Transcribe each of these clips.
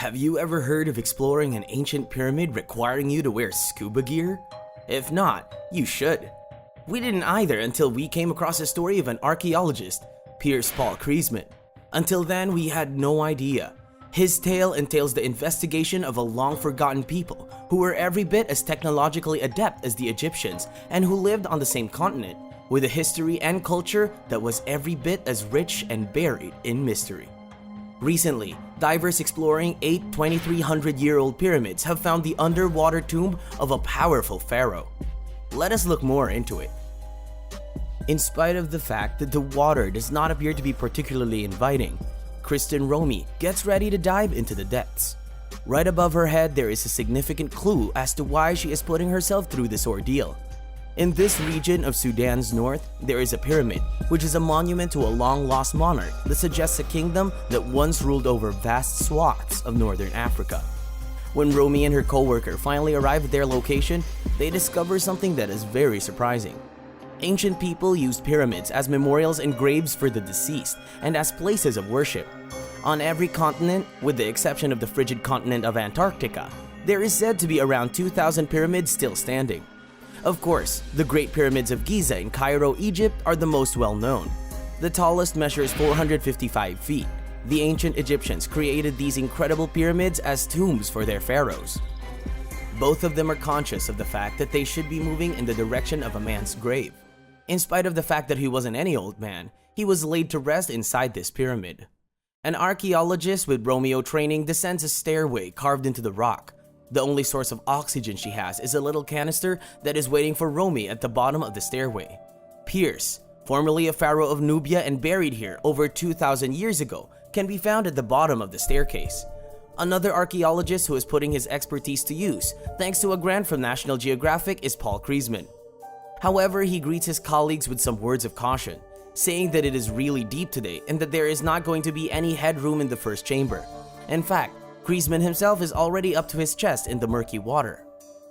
Have you ever heard of exploring an ancient pyramid requiring you to wear scuba gear? If not, you should. We didn't either until we came across the story of an archaeologist, Pearce Paul Kriezmann. Until then, we had no idea. His tale entails the investigation of a long-forgotten people who were every bit as technologically adept as the Egyptians and who lived on the same continent, with a history and culture that was every bit as rich and buried in mystery. Recently, divers exploring 8 2,300-year-old pyramids have found the underwater tomb of a powerful pharaoh. Let us look more into it. In spite of the fact that the water does not appear to be particularly inviting, Kristen Romy gets ready to dive into the depths. Right above her head, there is a significant clue as to why she is putting herself through this ordeal. In this region of Sudan's north, there is a pyramid, which is a monument to a long-lost monarch that suggests a kingdom that once ruled over vast swaths of northern Africa. When Romy and her coworker finally arrive at their location, they discover something that is very surprising. Ancient people used pyramids as memorials and graves for the deceased and as places of worship. On every continent, with the exception of the frigid continent of Antarctica, there is said to be around 2,000 pyramids still standing. Of course, the Great Pyramids of Giza in Cairo, Egypt are the most well-known. The tallest measures 455 feet. The ancient Egyptians created these incredible pyramids as tombs for their pharaohs. Both of them are conscious of the fact that they should be moving in the direction of a man's grave. In spite of the fact that he wasn't any old man, he was laid to rest inside this pyramid. An archaeologist with Romeo training descends a stairway carved into the rock. The only source of oxygen she has is a little canister that is waiting for Romy at the bottom of the stairway. Pearce, formerly a pharaoh of Nubia and buried here over 2,000 years ago, can be found at the bottom of the staircase. Another archaeologist who is putting his expertise to use, thanks to a grant from National Geographic, is Paul Kriezmann. However, he greets his colleagues with some words of caution, saying that it is really deep today and that there is not going to be any headroom in the first chamber. In fact, Kriezmann himself is already up to his chest in the murky water.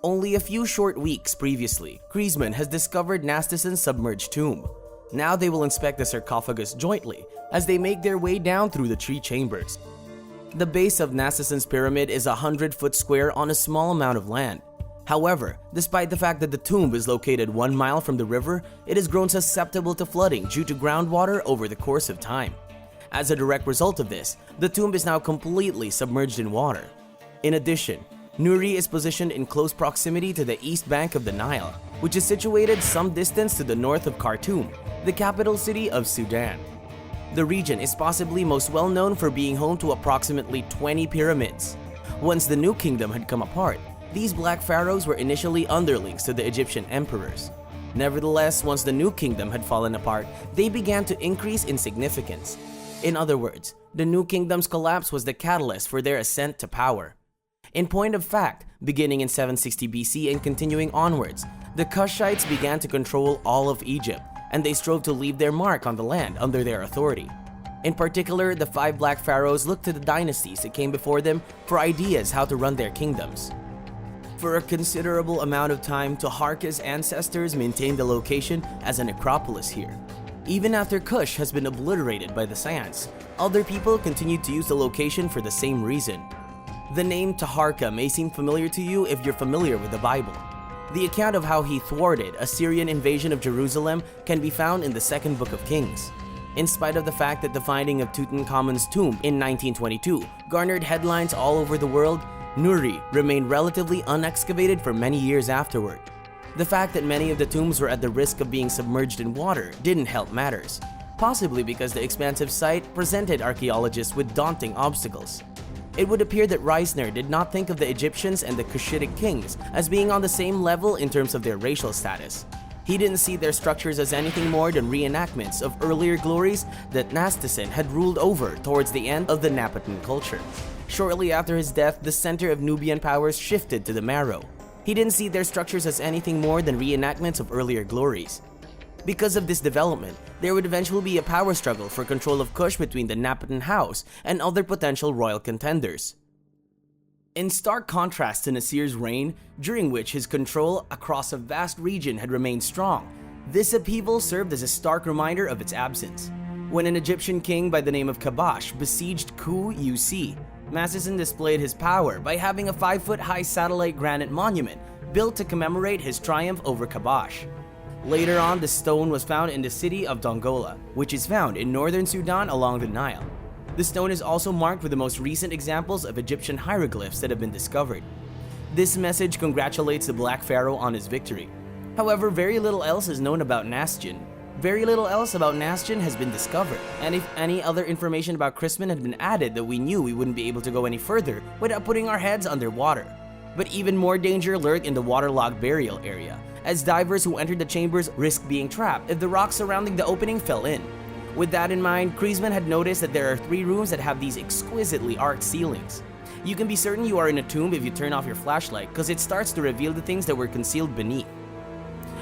Only a few short weeks previously, Kriezmann has discovered Nastissen's submerged tomb. Now they will inspect the sarcophagus jointly as they make their way down through the 3 chambers. The base of Nastissen's pyramid is 100-foot square on a small amount of land. However, despite the fact that the tomb is located 1 mile from the river, it has grown susceptible to flooding due to groundwater over the course of time. As a direct result of this, the tomb is now completely submerged in water. In addition, Nuri is positioned in close proximity to the east bank of the Nile, which is situated some distance to the north of Khartoum, the capital city of Sudan. The region is possibly most well known for being home to approximately 20 pyramids. Once the New Kingdom had come apart, these black pharaohs were initially underlings to the Egyptian emperors. Nevertheless, once the New Kingdom had fallen apart, they began to increase in significance. In other words, the New Kingdom's collapse was the catalyst for their ascent to power. In point of fact, beginning in 760 BC and continuing onwards, the Kushites began to control all of Egypt, and they strove to leave their mark on the land under their authority. In particular, the 5 black pharaohs looked to the dynasties that came before them for ideas how to run their kingdoms. For a considerable amount of time, Taharka's ancestors maintained the location as a necropolis here. Even after Kush has been obliterated by the sands, other people continued to use the location for the same reason. The name Taharka may seem familiar to you if you're familiar with the Bible. The account of how he thwarted Assyrian invasion of Jerusalem can be found in the 2nd book of Kings. In spite of the fact that the finding of Tutankhamun's tomb in 1922 garnered headlines all over the world, Nuri remained relatively unexcavated for many years afterward. The fact that many of the tombs were at the risk of being submerged in water didn't help matters, possibly because the expansive site presented archaeologists with daunting obstacles. It would appear that Reisner did not think of the Egyptians and the Cushitic kings as being on the same level in terms of their racial status. He didn't see their structures as anything more than reenactments of earlier glories that Nastissen had ruled over towards the end of the Napatan culture. Shortly after his death, the center of Nubian powers shifted to the Marrow. He didn't see their structures as anything more than reenactments of earlier glories. Because of this development, there would eventually be a power struggle for control of Kush between the Napatan house and other potential royal contenders. In stark contrast to Nasir's reign, during which his control across a vast region had remained strong, this upheaval served as a stark reminder of its absence. When an Egyptian king by the name of Kabash besieged Ku-Uc, Masterson displayed his power by having a 5-foot-high satellite granite monument built to commemorate his triumph over Kabash. Later on, the stone was found in the city of Dongola, which is found in northern Sudan along the Nile. The stone is also marked with the most recent examples of Egyptian hieroglyphs that have been discovered. This message congratulates the Black Pharaoh on his victory. However, very little else is known about Nasdjan. Very little else about Nasdjan has been discovered, and if any other information about Kriezmann had been added that we knew, we wouldn't be able to go any further without putting our heads underwater. But even more danger lurked in the waterlogged burial area, as divers who entered the chambers risked being trapped if the rocks surrounding the opening fell in. With that in mind, Kriezmann had noticed that there are 3 rooms that have these exquisitely arched ceilings. You can be certain you are in a tomb if you turn off your flashlight, because it starts to reveal the things that were concealed beneath.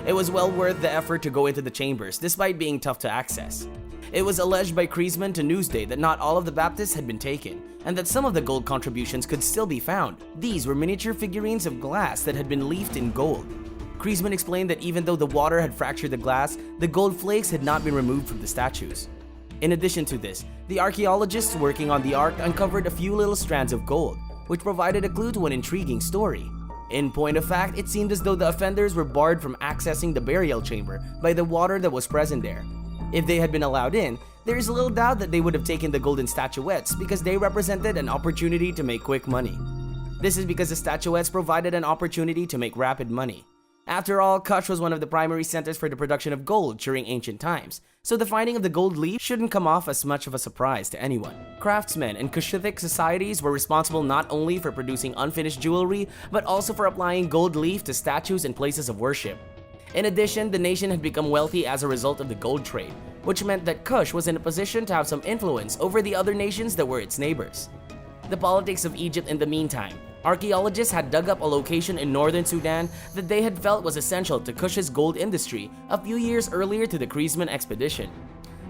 It was well worth the effort to go into the chambers, despite being tough to access. It was alleged by Kriezmann to Newsday that not all of the baptists had been taken, and that some of the gold contributions could still be found. These were miniature figurines of glass that had been leafed in gold. Kriezmann explained that even though the water had fractured the glass, the gold flakes had not been removed from the statues. In addition to this, the archaeologists working on the ark uncovered a few little strands of gold, which provided a clue to an intriguing story. In point of fact, it seemed as though the offenders were barred from accessing the burial chamber by the water that was present there. If they had been allowed in, there is little doubt that they would have taken the golden statuettes because they represented an opportunity to make quick money. This is because the statuettes provided an opportunity to make rapid money. After all, Kush was one of the primary centers for the production of gold during ancient times, so the finding of the gold leaf shouldn't come off as much of a surprise to anyone. Craftsmen and Cushitic societies were responsible not only for producing unfinished jewelry, but also for applying gold leaf to statues and places of worship. In addition, the nation had become wealthy as a result of the gold trade, which meant that Kush was in a position to have some influence over the other nations that were its neighbors. The politics of Egypt in the meantime. Archaeologists had dug up a location in northern Sudan that they had felt was essential to Kush's gold industry a few years earlier to the Kriezmann expedition.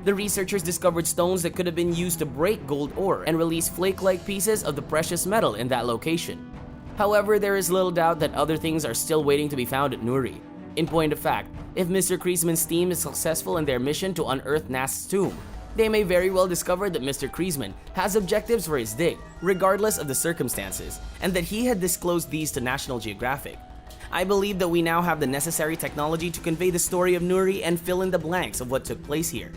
The researchers discovered stones that could have been used to break gold ore and release flake-like pieces of the precious metal in that location. However, there is little doubt that other things are still waiting to be found at Nuri. In point of fact, if Mr. Kriezmann's team is successful in their mission to unearth Nasdjan's tomb, they may very well discover that Mr. Kriezmann has objectives for his dig, regardless of the circumstances, and that he had disclosed these to National Geographic. I believe that we now have the necessary technology to convey the story of Nuri and fill in the blanks of what took place here.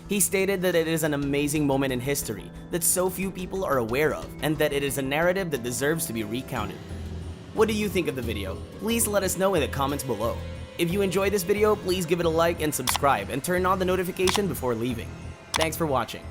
He stated that it is an amazing moment in history that so few people are aware of, and that it is a narrative that deserves to be recounted. What do you think of the video? Please let us know in the comments below. If you enjoyed this video, please give it a like and subscribe, and turn on the notification before leaving. Thanks for watching.